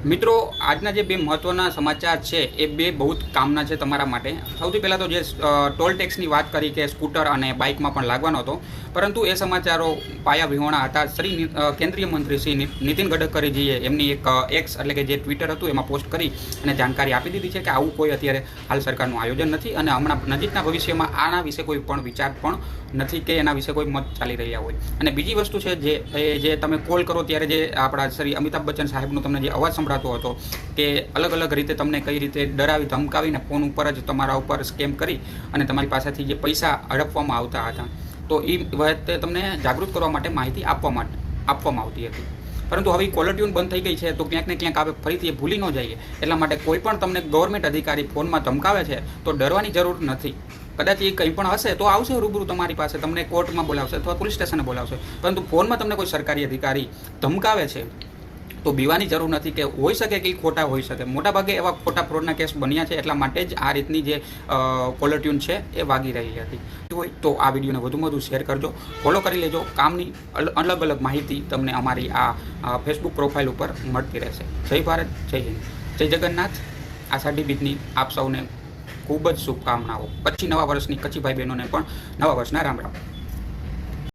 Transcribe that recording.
મિત્રો આજના જે બે મહત્વના સમાચાર છે એ બે બહુ જ કામના છે તમારા માટે। સૌથી પહેલાં તો જે ટોલ ટેક્સની વાત કરી કે સ્કૂટર અને બાઇકમાં પણ લાગવાનો હતો, પરંતુ એ સમાચારો પાયા વિહોણા હતા। શ્રી કેન્દ્રીય મંત્રી શ્રી નીતિન ગડકરીજીએ એમની એક એક્સ એટલે કે જે ટ્વિટર હતું એમાં પોસ્ટ કરી અને જાણકારી આપી દીધી છે કે આવું કોઈ અત્યારે હાલ સરકારનું આયોજન નથી અને હમણાં નજીકના ભવિષ્યમાં આના વિશે કોઈ પણ વિચાર પણ નથી કે એના વિશે કોઈ મત ચાલી રહ્યા હોય। અને બીજી વસ્તુ છે જે તમે કોલ કરો ત્યારે જે આપણા શ્રી અમિતાભ બચ્ચન સાહેબનું તમને જે અવાજ સંભળાતો હતો કે અલગ અલગ રીતે તમને કઈ રીતે ડરાવી ધમકાવીને ફોન ઉપર જ તમારા ઉપર સ્કેમ કરી અને તમારી પાસેથી જે પૈસા હડપવામાં આવતા હતા, તો એ વખતે તમને જાગૃત કરવા માટે માહિતી આપવામાં આવતી હતી। પરંતુ હવે કોલર ટ્યુન બંધ થઈ ગઈ છે, તો ક્યાંક ને ક્યાંક આપણે ફરીથી એ ભૂલી ન જઈએ એટલા માટે કોઈ પણ તમને ગવર્મેન્ટ અધિકારી ફોનમાં ધમકાવે છે તો ડરવાની જરૂર નથી। કદાચ એ કંઈ પણ હશે તો આવશે રૂબરૂ તમારી પાસે, તમને કોર્ટમાં બોલાવશે અથવા પોલીસ સ્ટેશને બોલાવશે, પરંતુ ફોનમાં તમને કોઈ સરકારી અધિકારી ધમકાવે છે તો બીવાની જરૂર નથી કે હોઈ શકે કે એ ખોટા હોઈ શકે। મોટાભાગે એવા ખોટા ફ્રોડના કેસ બન્યા છે, એટલા માટે જ આ રીતની જે કોલર ટ્યુન છે એ વાગી રહી હતી। હોય તો આ વિડીયોને વધુમાં વધુ શેર કરજો, ફોલો કરી લેજો। કામની અલગ અલગ માહિતી તમને અમારી આ ફેસબુક પ્રોફાઇલ ઉપર મળતી રહેશે। જય ભારત, જય હિન્દ, જય જગન્નાથ। આષાઢી બીજની આપ સૌને ખૂબ જ શુભકામનાઓ। પછી નવા વર્ષની કચ્છી ભાઈ બહેનોને પણ નવા વર્ષના રામ રામ।